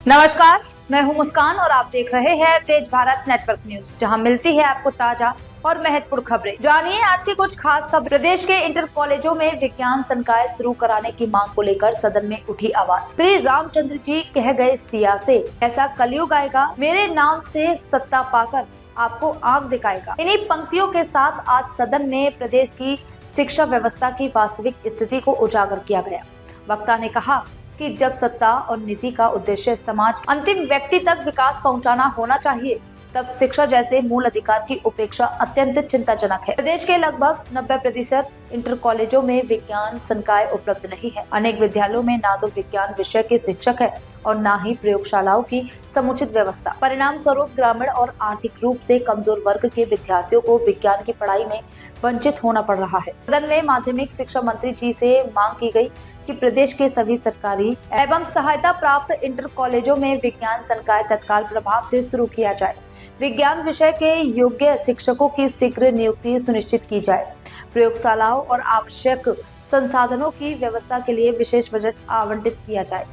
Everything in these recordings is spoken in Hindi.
नमस्कार, मैं हूं मुस्कान और आप देख रहे हैं तेज भारत नेटवर्क न्यूज, जहां मिलती है आपको ताजा और महत्वपूर्ण खबरें। जानिए आज की कुछ खास खबर। प्रदेश के इंटर कॉलेजों में विज्ञान संकाय शुरू कराने की मांग को लेकर सदन में उठी आवाज। श्री रामचंद्र जी कह गए सिया से, ऐसा कलयुग आएगा, मेरे नाम से सत्ता पाकर आपको आंख दिखाएगा। इन्हीं पंक्तियों के साथ आज सदन में प्रदेश की शिक्षा व्यवस्था की वास्तविक स्थिति को उजागर किया गया। वक्ता ने कहा कि जब सत्ता और नीति का उद्देश्य समाज के अंतिम व्यक्ति तक विकास पहुंचाना होना चाहिए, तब शिक्षा जैसे मूल अधिकार की उपेक्षा अत्यंत चिंताजनक है। प्रदेश के लगभग 90% इंटर कॉलेजों में विज्ञान संकाय उपलब्ध नहीं है। अनेक विद्यालयों में ना तो विज्ञान विषय के शिक्षक है और न ही प्रयोगशालाओं की समुचित व्यवस्था। परिणाम स्वरूप ग्रामीण और आर्थिक रूप से कमजोर वर्ग के विद्यार्थियों को विज्ञान की पढ़ाई में वंचित होना पड़ रहा है। सदन में माध्यमिक शिक्षा मंत्री जी से मांग की गई कि प्रदेश के सभी सरकारी एवं सहायता प्राप्त इंटर कॉलेजों में विज्ञान संकाय तत्काल प्रभाव से शुरू किया जाए। विज्ञान विषय के योग्य शिक्षकों की शीघ्र नियुक्ति सुनिश्चित की जाए। प्रयोगशालाओं और आवश्यक संसाधनों की व्यवस्था के लिए विशेष बजट आवंटित किया जाए।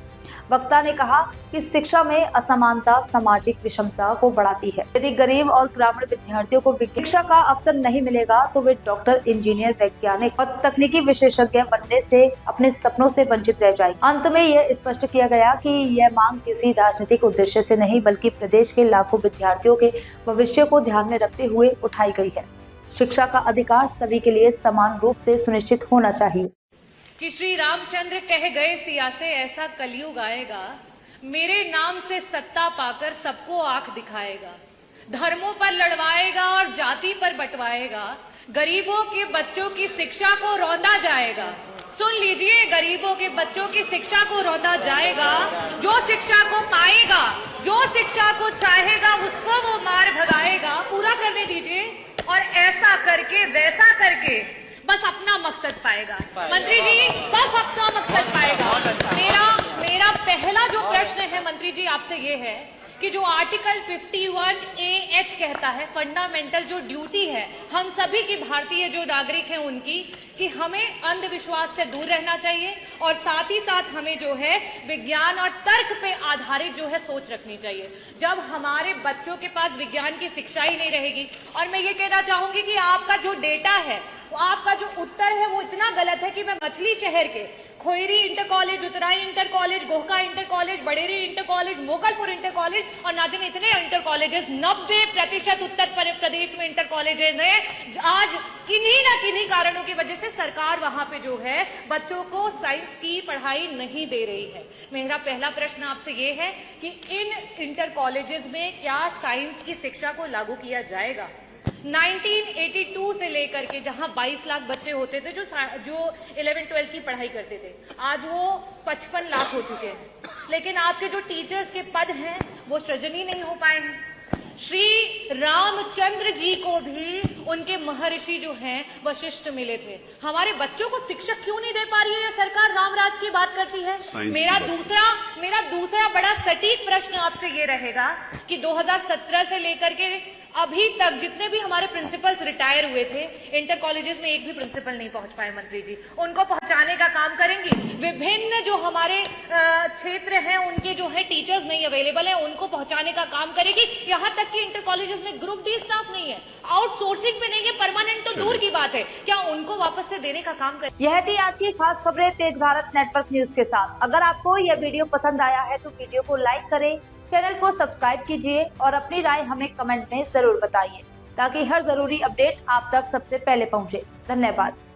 वक्ता ने कहा कि शिक्षा में असमानता सामाजिक विषमता को बढ़ाती है। यदि गरीब और ग्रामीण विद्यार्थियों को शिक्षा का अवसर नहीं मिलेगा तो वे डॉक्टर, इंजीनियर, वैज्ञानिक और तकनीकी विशेषज्ञ बनने से अपने सपनों से वंचित रह जाएंगे। अंत में यह स्पष्ट किया गया कि यह मांग किसी राजनीतिक उद्देश्य से नहीं, बल्कि प्रदेश के लाखों विद्यार्थियों के भविष्य को ध्यान में रखते हुए उठाई गई है। शिक्षा का अधिकार सभी के लिए समान रूप से सुनिश्चित होना चाहिए। कि श्री रामचंद्र कह गए सिया से, ऐसा कलयुग आएगा, मेरे नाम से सत्ता पाकर सबको आंख दिखाएगा, धर्मों पर लड़वाएगा और जाति पर बंटवाएगा, गरीबों के बच्चों की शिक्षा को रौंदा जाएगा। सुन लीजिए, गरीबों के बच्चों की शिक्षा को रौंदा जाएगा। जो शिक्षा को पाएगा, जो शिक्षा को चाहेगा, उसको वो मार भगाएगा। पूरा करने दीजिए। और ऐसा करके वैसा करके बस अपना मकसद पाएगा। मंत्री जी, बस अपना मकसद पाएगा। मेरा पहला जो प्रश्न है मंत्री जी आपसे ये है कि जो आर्टिकल 51A(H) कहता है, फंडामेंटल जो ड्यूटी है हम सभी की, भारतीय जो नागरिक हैं उनकी, कि हमें अंधविश्वास से दूर रहना चाहिए और साथ ही साथ हमें जो है विज्ञान और तर्क पे आधारित जो है सोच रखनी चाहिए। जब हमारे बच्चों के पास विज्ञान की शिक्षा ही नहीं रहेगी, और मैं ये कहना चाहूंगी कि आपका जो डेटा है, आपका जो उत्तर है वो इतना गलत है कि मैं मछली शहर के Khoyri inter college, Utrai inter college, Gohka inter college, Baderi inter college, Mogalpur inter college और ना जाने इतने इंटर कॉलेजेस, 90% उत्तर प्रदेश में इंटर कॉलेजेस हैं। आज किन्हीं ना किन्हीं कारणों की वजह से सरकार वहां पे जो है बच्चों को साइंस की पढ़ाई नहीं दे रही है। मेरा पहला प्रश्न आपसे ये है कि इन इंटर कॉलेजेस में क्या साइंस की शिक्षा को लागू किया जाएगा? 1982 से लेकर के जहां 22 लाख बच्चे होते थे जो 11-12 की पढ़ाई करते थे, आज वो 55 लाख हो चुके हैं। लेकिन आपके जो टीचर्स के पद हैं वो सृजन ही नहीं हो पाए हैं। श्री रामचंद्र जी को भी उनके महर्षि जो हैं वशिष्ठ मिले थे। हमारे बच्चों को शिक्षक क्यों नहीं दे पा रही है ये सरकार? रामराज की बात करती है। मेरा दूसरा बड़ा सटीक प्रश्न आपसे ये रहेगा कि 2017 से लेकर के अभी तक जितने भी हमारे प्रिंसिपल्स रिटायर हुए थे, इंटर कॉलेजेस में एक भी प्रिंसिपल नहीं पहुंच पाए। मंत्री जी, उनको पहुंचाने का काम करेंगी। विभिन्न जो हमारे क्षेत्र हैं उनके जो है टीचर्स नहीं अवेलेबल हैं, उनको पहुंचाने का काम करेगी। यहाँ तक कि इंटर कॉलेजेस में ग्रुप डी स्टाफ नहीं है, आउटसोर्सिंग पे नहीं है, परमानेंट तो दूर की बात है, क्या उनको वापस से देने का काम करें? यह थी आज की खास खबरें तेज भारत नेटवर्क न्यूज के साथ। अगर आपको यह वीडियो पसंद आया है तो वीडियो को लाइक करें, चैनल को सब्सक्राइब कीजिए और अपनी राय हमें कमेंट में जरूर बताइए, ताकि हर जरूरी अपडेट आप तक सबसे पहले पहुंचे। धन्यवाद।